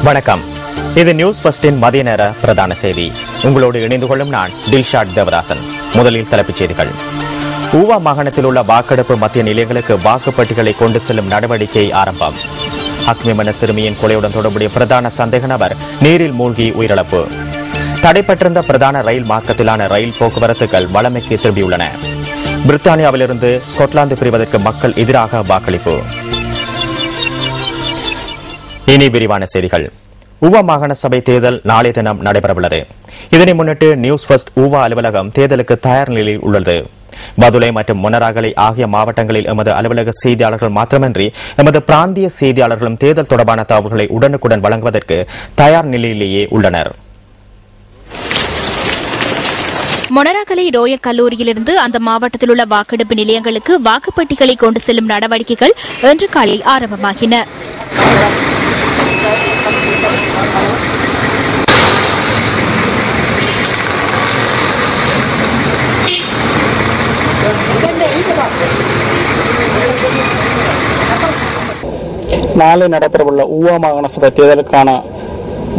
வணக்கம். இது நியூஸ் ஃபர்ஸ்டின் மதிய நேர பிரதான செய்தி. உங்களோடு இணைந்து கொள்ளும் நான் டில்ஷாட் தேவதாசன். முதலில் தலைப்புச் செய்திகள். ஊவா மாகாணத்தில் உள்ள வாக்கெடுப்பு மத்திய நிலையங்களுக்கு வாக்குப்பட்டிகளை கொண்டு செல்லும் நடவடிக்கை ஆரம்பம். அக்மிமன சிறுமியின் கொலையுடன் தொடர்புடைய பிரதான சந்தேக நபர் நீரில் மூழ்கி உயிரிழப்பு. தடைப்பட்டிருந்த பிரதான ரயில் மார்க்கத்திலான ரயில் போக்குவரத்துகள் வழமைக்கு திரும்பியுள்ளன. பிரித்தானியாவிலிருந்து ஸ்கொட்லாந்து பிரிவதற்கு மக்கள் எதிராக வாக்களிப்பு. இனி விரிவான செய்திகள். ஊவா மாகாண சபை தேர்தல் நாளை தினம் நடைபெறவுள்ளது. இதனை முன்னிட்டு நியூஸ் ஃபர்ஸ்ட் ஊவா அலுவலகம் தேர்தலுக்கு தயார் நிலையில் உள்ளது. பதுளை மற்றும் மொனராகலை ஆகிய மாவட்டங்களில் எமது அலுவலக செய்தியாளர்கள் மாத்திரமன்றி எமது பிராந்திய செய்தியாளர்களும் தேர்தல் தொடர்பான தகவல்களை உடனுக்குடன் வழங்குவதற்கு தயார் நிலையிலேயே உள்ளனர். மொனராகலை ரோயல் கல்லூரியிலிருந்து அந்த மாவட்டத்தில் உள்ள வாக்கெடுப்பு நிலையங்களுக்கு வாக்குப்பட்டிகளை கொண்டு செல்லும் நடவடிக்கைகள் இன்று காலை ஆரம்பமாகின. நாளை நடைபெறவுள்ள ஊவா மாகாண சபை தேர்தலுக்கான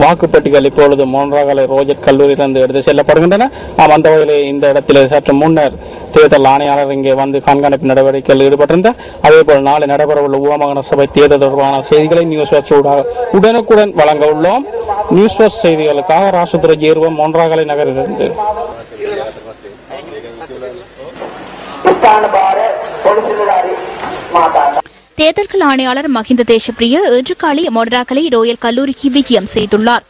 வாக்குப்பட்டிகள் இப்பொழுது மொனராகலை ரோஜர் கல்லூரியிலிருந்து எடுத்து செல்லப்படுகின்றன. அந்த வகையில் இந்த இடத்தில் சற்று முன்னர் தேர்தல் ஆணையாளர் இங்கே வந்து கண்காணிப்பு நடவடிக்கையில் ஈடுபட்டிருந்தார். அதேபோல் நாளை நடைபெறவுள்ள ஊவா மாகாண சபை தேர்தல் தொடர்பான செய்திகளை நியூஸ் வாட்ச் உடனுக்குடன் வழங்க உள்ளோம். நியூஸ் வாட்ச் செய்திகளுக்காக ராசுதுரை ஜேர்வம் மொனராகலை நகரிலிருந்து. தேர்தல்கள் ஆணையாளர் மஹிந்த தேசப்பிரிய இன்று காலை மொனராகலை ரோயல் கல்லூரிக்கு விஜயம் செய்துள்ளார்.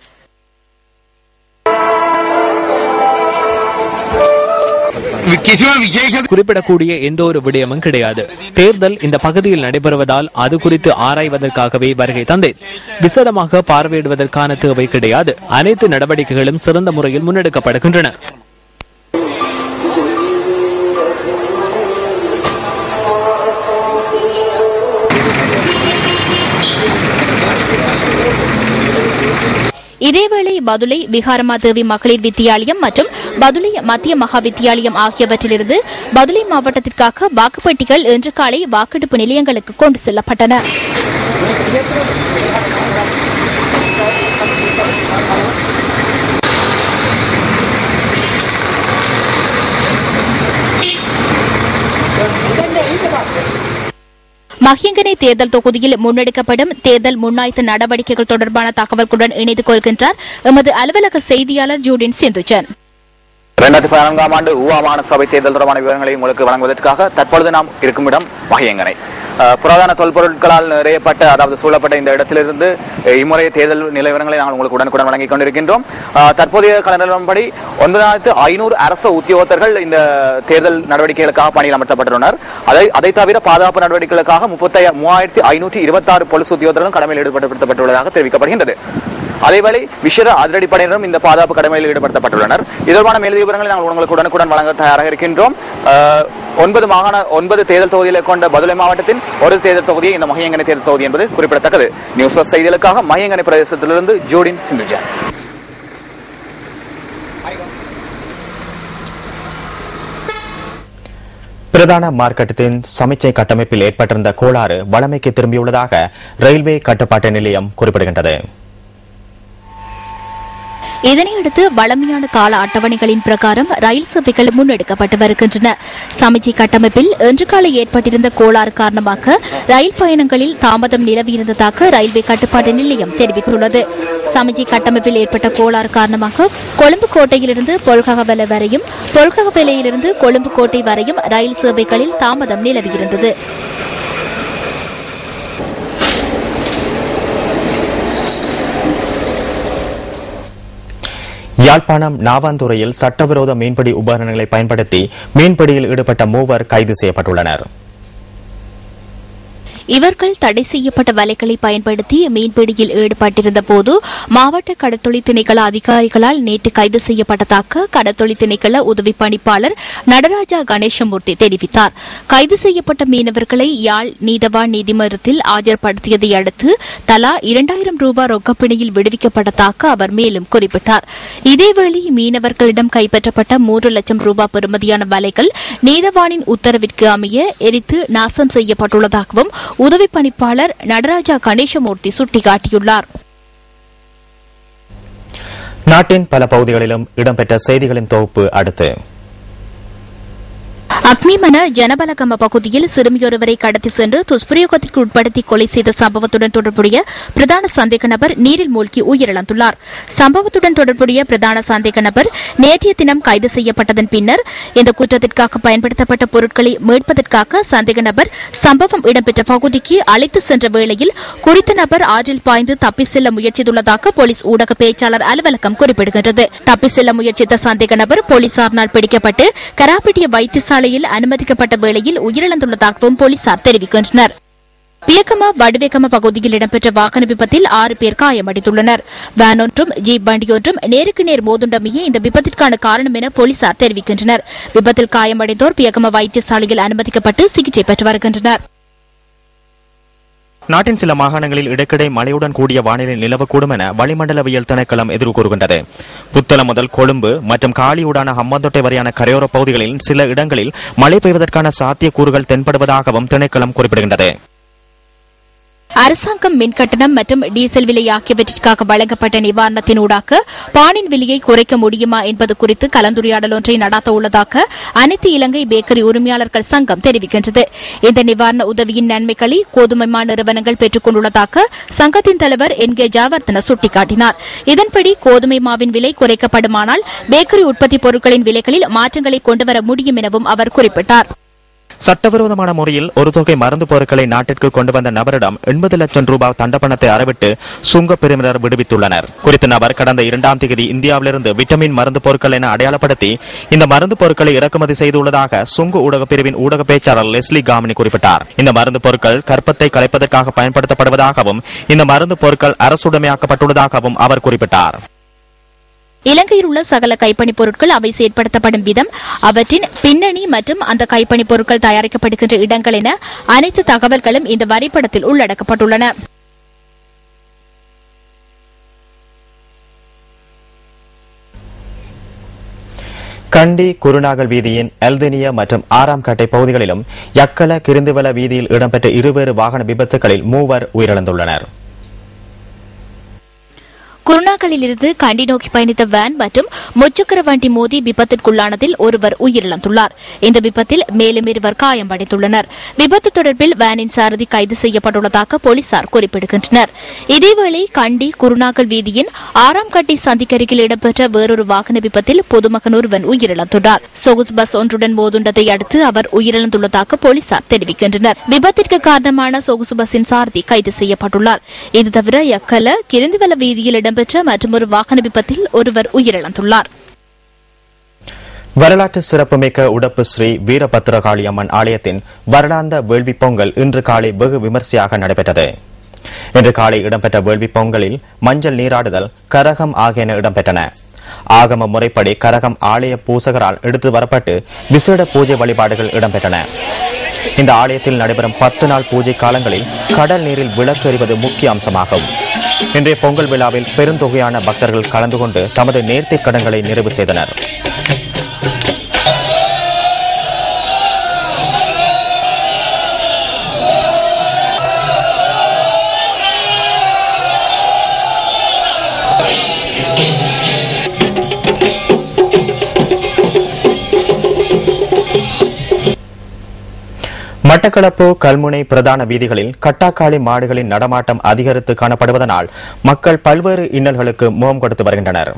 குறிப்பிடக்கூடிய எந்த ஒரு விடயமும் கிடையாது. தேர்தல் இந்த பகுதியில் நடைபெறுவதால் அது குறித்து ஆராய்வதற்காகவே வருகை தந்தேன். விசேடமாக பார்வையிடுவதற்கான தேவை கிடையாது. அனைத்து நடவடிக்கைகளும் சிறந்த முறையில் முன்னெடுக்கப்படுகின்றன. இதேவேளை பதுளை விகாரமாதேவி மகளிர் வித்தியாலயம் மற்றும் பதுளை மத்திய மகா வித்தியாலயம் ஆகியவற்றிலிருந்து பதுளை மாவட்டத்திற்காக வாக்குப்பட்டிகள் இன்று காலை வாக்கெடுப்பு நிலையங்களுக்கு கொண்டு செல்லப்பட்டன. மஹியங்கனை தேர்தல் தொகுதியில் முன்னெடுக்கப்படும் தேர்தல் முன்னாய்த்து நடவடிக்கைகள் தொடர்பான தகவல்களுடன் இணைந்து கொள்கின்றார் எமது அலுவலக செய்தியாளர் ஜூடின் சிந்துஜன். 2014ஆம் ஆண்டு ஊவா மாகாண சபை தேர்தல் தொடர்பான விவரங்களை உங்களுக்கு வழங்குவதற்காக தற்பொழுது நாம் இருக்கும் இடம் மஹியங்கனை. புராதன தொல்பொருட்களால் நிறையப்பட்ட அதாவது சூழப்பட்ட இந்த இடத்திலிருந்து இம்முறைய தேர்தல் நிலவரங்களை நாங்கள் உங்களுக்கு உடனுக்குடன் வழங்கிக் கொண்டிருக்கின்றோம். தற்போதைய களநிலவரப்படி 9500 அரசு உத்தியோகத்தர்கள் இந்த தேர்தல் நடவடிக்கைகளுக்காக பணியில் அமர்த்தப்பட்டுள்ளனர். அதை தவிர பாதுகாப்பு நடவடிக்கைகளுக்காக 3526 போலீஸ் உத்தியோகத்தர்களும் கடமையில் ஈடுபடுத்தப்பட்டுள்ளதாக தெரிவிக்கப்படுகின்றது. அதேவேளை விசேட அதிரடிப்படையினரும் இந்த பாதுகாப்பு கடமையில் ஈடுபடுத்தப்பட்டுள்ளனர். இதற்கான மேலதிக விவரங்களை நாங்கள் உங்களுக்கு உடனுக்குடன் வழங்க தயாராக இருக்கின்றோம். 9 தேர்தல் தொகுதிகளை கொண்ட பதுளை மாவட்டத்தின் ஒரு தேர்தல் தொகுதியை இந்த மஹியங்கனை தேர்தல் தொகுதி என்பது குறிப்பிடத்தக்கது. நியூஸ் செய்திகளுக்காக மஹியங்கனை பிரதேசத்திலிருந்து ஜூடின் சிந்துஜன். பிரதான மார்க்கெட்டின் சமிச்சை கட்டமைப்பில் ஏற்பட்டிருந்த கோளாறு வழமைக்கு திரும்பியுள்ளதாக ரயில்வே கட்டுப்பாட்டு நிலையம் குறிப்பிடுகின்றது. இதனையடுத்து வழமையான கால அட்டவணைகளின் பிரகாரம் ரயில் சேவைகள் முன்னெடுக்கப்பட்டு வருகின்றன. சமிச்சை கட்டமைப்பில் இன்று காலை ஏற்பட்டிருந்த கோளாறு காரணமாக ரயில் பயணங்களில் தாமதம் நிலவியிருந்ததாக ரயில்வே கட்டுப்பாட்டு நிலையம் தெரிவித்துள்ளது. சமிச்சை கட்டமைப்பில் ஏற்பட்ட கோளாறு காரணமாக கொழும்பு கோட்டையிலிருந்து பொல்ககவெல வரையும் பொல்ககவெலையிலிருந்து கொழும்பு கோட்டை வரையும் ரயில் சேவைகளில் தாமதம் நிலவியிருந்தது. யாழ்ப்பாணம் நாவாந்துறையில் சட்டவிரோத மீன்பிடி உபகரணங்களை பயன்படுத்தி மீன்பிடியில் ஈடுபட்ட 3 கைது செய்யப்பட்டுள்ளனர். இவர்கள் தடை செய்யப்பட்ட வலைகளை பயன்படுத்தி மீன்பிடியில் ஈடுபட்டிருந்த போது மாவட்ட கடற்தொழில் திணைக்கள அதிகாரிகளால் நேற்று கைது செய்யப்பட்டதாக கடற்தொழில் திணைக்கள உதவி பணிப்பாளர் நடராஜா கணேசமூர்த்தி தெரிவித்தார். கைது செய்யப்பட்ட மீனவர்களை யாழ் நீதவான் நீதிமன்றத்தில் ஆஜர்படுத்தியதை அடுத்து தலா 2000 ரூபாய் ரொக்கப்பிணையில் விடுவிக்கப்பட்டதாக அவர் மேலும் குறிப்பிட்டார். இதேவேளை மீனவர்களிடம் கைப்பற்றப்பட்ட 3 லட்சம் ரூபாய் பெறுமதியான வலைகள் நீதவானின் உத்தரவிற்கு அமைய எரித்து நாசம் செய்யப்பட்டுள்ளதாகவும் உதவி பணிப்பாளர் நடராஜா கணேசமூர்த்தி சுட்டிக்காட்டியுள்ளார். நாட்டின் பல பகுதிகளிலும் இடம்பெற்ற செய்திகளின் தொகுப்பு அடுத்து. அக்மிமன ஜனபலகம பகுதியில் சிறுமியொருவரை கடத்தி சென்று துஷ்பிரயோகத்திற்கு உட்படுத்தி கொலை செய்த சம்பவத்துடன் தொடர்புடைய பிரதான சந்தேக நபர் நீரில் மூழ்கி உயிரிழந்துள்ளார். சம்பவத்துடன் தொடர்புடைய பிரதான சந்தேக நபர் நேற்றைய தினம் கைது செய்யப்பட்டதன் பின்னர் இந்த குற்றத்திற்காக பயன்படுத்தப்பட்ட பொருட்களை மீட்பதற்காக சந்தேக நபர் சம்பவம் இடம்பெற்ற பகுதிக்கு அழைத்து சென்ற வேளையில் குறித்த நபர் ஆற்றில் பாய்ந்து தப்பி செல்ல முயற்சித்துள்ளதாக போலீஸ் ஊடக பேச்சாளர் அலுவலகம் குறிப்பிடுகின்றது. தப்பி செல்ல முயற்சித்த சந்தேக நபர் போலீசாரினால் பிடிக்கப்பட்டு கராப்பிட்டிய வைத்தியசாலையில் அனுமதிக்கப்பட்ட வேளையில் உயிரிழந்துள்ளதாகவும் போலீசார் தெரிவிக்கின்றனர். பியக்கம வடுவேகம பகுதியில் இடம்பெற்ற வாகன விபத்தில் 6 பேர் காயமடைந்துள்ளனர். வேன் ஒன்றும் ஜீப் வண்டி ஒன்றும் நேருக்கு நேர் மோதுண்டமையே இந்த விபத்திற்கான காரணம் என போலீசார் தெரிவிக்கின்றனர். விபத்தில் காயமடைந்தோர் பியக்கம வைத்தியசாலையில் அனுமதிக்கப்பட்டு சிகிச்சை பெற்று வருகின்றனர். நாட்டின் சில மாகாணங்களில் இடைக்கிடை மழையுடன் கூடிய வானிலை நிலவக்கூடும் என வளிமண்டலவியல் திணைக்களம் எதிர்கூறுகின்றது. புத்தளம் முதல் கொழும்பு மற்றும் காலியூடான ஹம்பாந்தோட்டை வரையான கரையோர பகுதிகளில் சில இடங்களில் மழை பெய்வதற்கான சாத்தியக்கூறுகள் தென்படுவதாகவும் திணைக்களம் குறிப்பிடுகின்றது. அரசாங்கம் மின்கட்டணம் மற்றும் டீசல் விலை ஆகியவற்றிற்காக வழங்கப்பட்ட நிவாரணத்தினூடாக பானின் விலையை குறைக்க முடியுமா என்பது குறித்து கலந்துரையாடல் ஒன்றை நடாத்த உள்ளதாக அனைத்து இலங்கை பேக்கரி உரிமையாளர்கள் சங்கம் தெரிவிக்கின்றது. இந்த நிவாரண உதவியின் நன்மைகளை கோதுமை மா நிறுவனங்கள் பெற்றுக் கொண்டுள்ளதாக சங்கத்தின் தலைவர் என் கே ஜாவர்தன சுட்டிக்காட்டினார். இதன்படி கோதுமை மாவின் விலை குறைக்கப்படுமானால் பேக்கரி உற்பத்தி பொருட்களின் விலைகளில் மாற்றங்களை கொண்டுவர முடியும் எனவும் அவர் குறிப்பிட்டார். சட்டவிரோதமான முறையில் ஒரு தொகை மருந்து பொருட்களை நாட்டிற்கு கொண்டு வந்த நபரிடம் 80 லட்சம் ரூபாய் தண்டப்பணத்தை அறவிட்டு சுங்கப் பிரிவினர் விடுவித்துள்ளனர். குறித்த நபர் கடந்த 2ஆம் தேதி இந்தியாவிலிருந்து விட்டமின் மருந்து பொருட்கள் என அடையாளப்படுத்தி இந்த மருந்து பொருட்களை இறக்குமதி செய்துள்ளதாக சுங்க ஊடக பிரிவின் ஊடக பேச்சாளர் லெஸ்லி காமினி குறிப்பிட்டார். இந்த மருந்து பொருட்கள் கர்ப்பத்தை கலைப்பதற்காக பயன்படுத்தப்படுவதாகவும் இந்த மருந்து பொருட்கள் அரசுடைமையாக்கப்பட்டுள்ளதாகவும் அவர் குறிப்பிட்டார். இலங்கையில் உள்ள சகல கைப்பணிப் பொருட்கள் அவை செயற்படுத்தப்படும் விதம், அவற்றின் பின்னணி மற்றும் அந்த கைப்பணிப் பொருட்கள் தயாரிக்கப்படுகின்ற இடங்கள் என அனைத்து தகவல்களும் இந்த வரைபடத்தில் உள்ளடக்கப்பட்டுள்ளன. கண்டி குருநாகல் வீதியின் எல்தினிய மற்றும் 6ஆம் கட்டை பகுதிகளிலும் யக்கல கிருந்துவல வீதியில் இடம்பெற்ற இருவேறு வாகன விபத்துகளில் 3 உயிரிழந்துள்ளனர். குருநாகலிலிருந்து கண்டி நோக்கி பயணித்த வேன் மற்றும் முச்சக்கர வண்டி மோதி விபத்திற்குள்ளானதில் ஒருவர் உயிரிழந்துள்ளார். இந்த விபத்தில் மேலும் 2 காயமடைந்துள்ளனர். விபத்து தொடர்பில் வேனின் சாரதி கைது செய்யப்பட்டுள்ளதாக போலீசார் குறிப்பிடுகின்றனர். இதேவேளை கண்டி குருநாகல் வீதியின் 6ஆம் கட்டை சந்திக்கருகில் இடம்பெற்ற வேறொரு வாகன விபத்தில் பொதுமகன் ஒருவன் உயிரிழந்துள்ளார். சொகுசு பஸ் ஒன்றுடன் மோதுண்டதை அடுத்து அவர் உயிரிழந்துள்ளதாக போலீசார் தெரிவிக்கின்றனர். விபத்திற்கு காரணமான சொகுசு பஸ்ஸின் சாரதி கைது செய்யப்பட்டுள்ளார். இது தவிர யக்கல கிருந்துவல வீதியில் இடம்பெற்ற மற்றொரு வாகன விபத்தில் ஒருவர் உயிரிழந்துள்ளார். வரலாற்று சிறப்புமிக்க உடப்பு ஸ்ரீ வீரபத்ரகாளி அம்மன் ஆலயத்தின் வருடாந்த வேள்வி பொங்கல் இன்று காலை வெகு விமர்சையாக நடைபெற்றது. இன்று காலை இடம்பெற்ற வேள்வி பொங்கலில் மஞ்சள் நீராடுதல், கரகம் ஆகியன இடம்பெற்றன. ஆகம முறைப்படி கரகம் ஆலய பூசகரால் எடுத்து வரப்பட்டு விசேட பூஜை வழிபாடுகள் இடம்பெற்றன. இந்த ஆலயத்தில் நடைபெறும் 10 நாள் பூஜை காலங்களில் கடல் நீரில் விளக்கு எறிவது முக்கிய அம்சமாகும். இன்றைய பொங்கல் விழாவில் பெருந்தொகையான பக்தர்கள் கலந்து கொண்டு தமது நேர்த்திக் கடன்களை நிறைவு செய்தனர். மட்டக்களப்பு கல்முனை பிரதான வீதிகளில் கட்டாக்காளி மாடுகளின் நடமாட்டம் அதிகரித்து காணப்படுவதனால் மக்கள் பல்வேறு இன்னல்களுக்கு முகம் கொடுத்து வருகின்றனர்.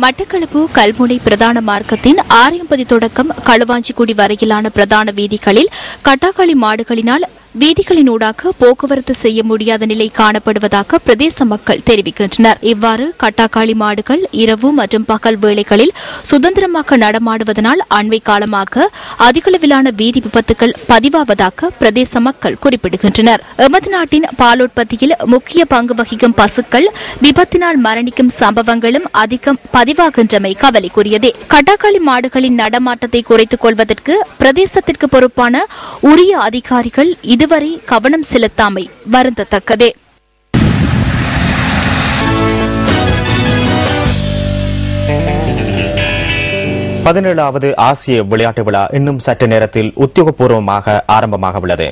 மட்டக்களப்பு கல்முனை பிரதான மார்க்கத்தின் ஆரியம்பதி தொடக்கம் களுவாஞ்சிக்குடி வரையிலான பிரதான வீதிகளில் கட்டாக்காளி மாடுகளினால் வீதிகளினூடாக போக்குவரத்து செய்ய முடியாத நிலை காணப்படுவதாக பிரதேச மக்கள் தெரிவிக்கின்றனர். இவ்வாறு கட்டாக்காளி மாடுகள் இரவு மற்றும் பகல் வேளைகளில் சுதந்திரமாக நடமாடுவதனால் அண்மை காலமாக அதிகளவிலான வீதி விபத்துகள் பதிவாவதாக பிரதேச மக்கள் குறிப்பிடுகின்றனர். எமது நாட்டின் பால் உற்பத்தியில் முக்கிய பங்கு வகிக்கும் பசுக்கள் விபத்தினால் மரணிக்கும் சம்பவங்களும் அதிகம் பதிவாகின்றமை கவலைக்குரியதே. கட்டாக்காளி மாடுகளின் நடமாட்டத்தை குறைத்துக் கொள்வதற்கு பிரதேசத்திற்கு பொறுப்பான உரிய அதிகாரிகள் இதுவரை கவனம் செலுத்தாமை வருந்தத்தக்கதே. பதினேழாவது ஆசிய விளையாட்டு விழா இன்னும் சற்று நேரத்தில் உத்தியோகபூர்வமாக ஆரம்பமாக உள்ளது.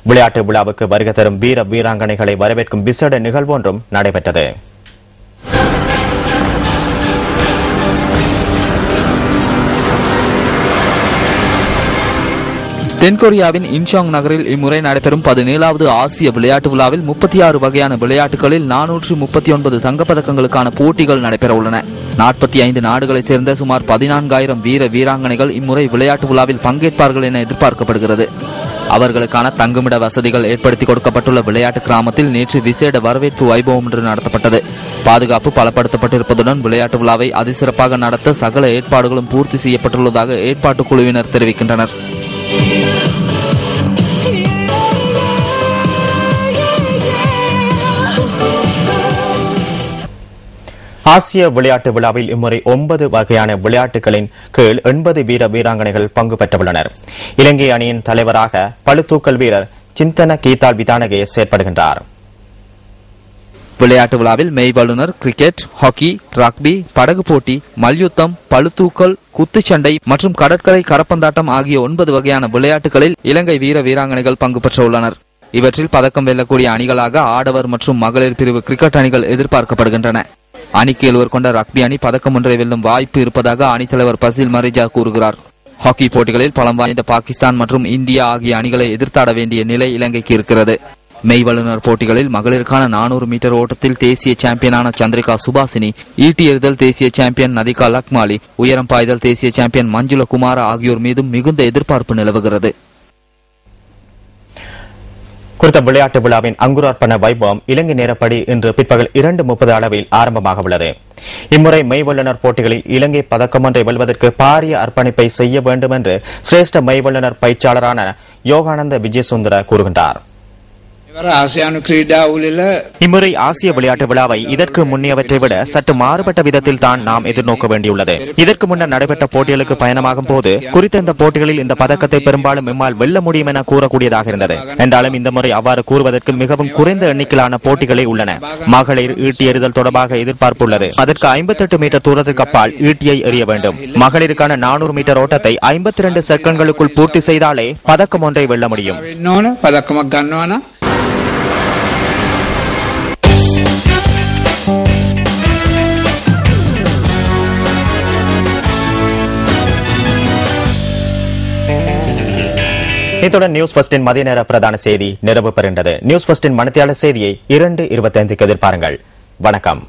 விளையாட்டு விழாவுக்கு வருகை தரும் வீர வீராங்கனைகளை வரவேற்கும் விசேட நிகழ்வு ஒன்றும் நடைபெற்றது. தென்கொரியாவின் இன்சாங் நகரில் இம்முறை நடைபெறும் 17வது ஆசிய விளையாட்டு விழாவில் 36 வகையான விளையாட்டுகளில் 439 தங்கப்பதக்கங்களுக்கான போட்டிகள் நடைபெற உள்ளன. 45 நாடுகளைச் சேர்ந்த சுமார் 14,000 வீர வீராங்கனைகள் இம்முறை விளையாட்டு விழாவில் பங்கேற்பார்கள் என எதிர்பார்க்கப்படுகிறது. அவர்களுக்கான தங்குமிட வசதிகள் ஏற்படுத்தி கொடுக்கப்பட்டுள்ள விளையாட்டு கிராமத்தில் நேற்று விசேட வரவேற்பு வைபவம் ஒன்று நடத்தப்பட்டது. பாதுகாப்பு பலப்படுத்தப்பட்டிருப்பதுடன் விளையாட்டு விழாவை அதிசிறப்பாக நடத்த சகல ஏற்பாடுகளும் பூர்த்தி செய்யப்பட்டுள்ளதாக ஏற்பாட்டு குழுவினர் தெரிவிக்கின்றனர். ஆசிய விளையாட்டு விழாவில் இம்முறை 9 வகையான விளையாட்டுகளின் கீழ் 80 வீர வீராங்கனைகள் பங்கு பெற்றுள்ளனர். இலங்கை அணியின் தலைவராக பளுதூக்கல் வீரர் சிந்தன கீதால் விதானகே செயற்படுகின்றார். விளையாட்டு விழாவில் மெய் வல்லுநர், கிரிக்கெட், ஹாக்கி, ரக்பி, படகு போட்டி, மல்யுத்தம், பளுதூக்கல், குத்துச்சண்டை மற்றும் கடற்கரை கரப்பந்தாட்டம் ஆகிய 9 வகையான விளையாட்டுகளில் இலங்கை வீர வீராங்கனைகள் பங்கு பெற்றுள்ளனர். இவற்றில் பதக்கம் வெல்லக்கூடிய அணிகளாக ஆடவர் மற்றும் மகளிர் பிரிவு கிரிக்கெட் அணிகள் எதிர்பார்க்கப்படுகின்றன. அணிக்கு 7 கொண்ட ரக்பி அணி பதக்கம் ஒன்றை வெல்லும் வாய்ப்பு இருப்பதாக அணித்தலைவர் பசில் மரிஜா கூறுகிறார். ஹாக்கி போட்டிகளில் பலம் வாய்ந்த பாகிஸ்தான் மற்றும் இந்தியா ஆகிய அணிகளை எதிர்த்தாட வேண்டிய நிலை இலங்கைக்கு இருக்கிறது. மெய் வல்லுநர் போட்டிகளில் மகளிருக்கான 400 மீட்டர் ஓட்டத்தில் தேசிய சாம்பியனான சந்திரிகா சுபாசினி, ஈட்டி எறிதல் தேசிய சாம்பியன் நதிகா லக்மாலி, உயரம் பாய்தல் தேசிய சாம்பியன் மஞ்சுள குமாரா ஆகியோர் மீதும் மிகுந்த எதிர்பார்ப்பு நிலவுகிறது. குறித்த விளையாட்டு விழாவின் அங்குரார்ப்பண வைபவம் இலங்கை நேரப்படி இன்று பிற்பகல் 2:30 அளவில் ஆரம்பமாக உள்ளது. இம்முறை மெய் வல்லுநர் போட்டிகளில் இலங்கை பதக்கம் ஒன்றை வெல்வதற்கு பாரிய அர்ப்பணிப்பை செய்ய வேண்டும் என்று சிரேஷ்ட மெய் வல்லுநர் பயிற்சியாளரான யோகானந்த விஜயசுந்தர கூறுகின்றார். இம்முறை ஆசிய விளையாட்டு விழாவை இதற்கு முன்னியவற்றை விட சற்று மாறுபட்ட விதத்தில் தான் நாம் எதிர்நோக்க வேண்டியுள்ளது. இதற்கு முன்னர் நடைபெற்ற போட்டிகளுக்கு பயணமாகும் போது குறித்த இந்த போட்டிகளில் இந்த பதக்கத்தை பெரும்பாலும் எம்மால் வெல்ல முடியும் என கூறக்கூடியதாக இருந்தது. என்றாலும் இந்த முறை அவ்வாறு கூறுவதற்கு மிகவும் குறைந்த எண்ணிக்கையிலான போட்டிகளே உள்ளன. மகளிர் ஈட்டி எறிதல் தொடர்பாக எதிர்பார்ப்பு உள்ளது. அதற்கு 58 மீட்டர் தூரத்திற்கு அப்பால் ஈட்டியை எறிய வேண்டும். மகளிருக்கான 400 மீட்டர் ஓட்டத்தை 52 செகண்ட்களுக்குள் பூர்த்தி செய்தாலே பதக்கம் ஒன்றை வெல்ல முடியும். இத்துடன் நியூஸ் ஃபர்ஸ்டின் மதிய நேர பிரதான செய்தி நிறைவு பெறுகின்றது. நியூஸ் ஃபர்ஸ்டின் மணித்தியாளர் செய்தியை 2:25 எதிர்பாருங்கள். வணக்கம்.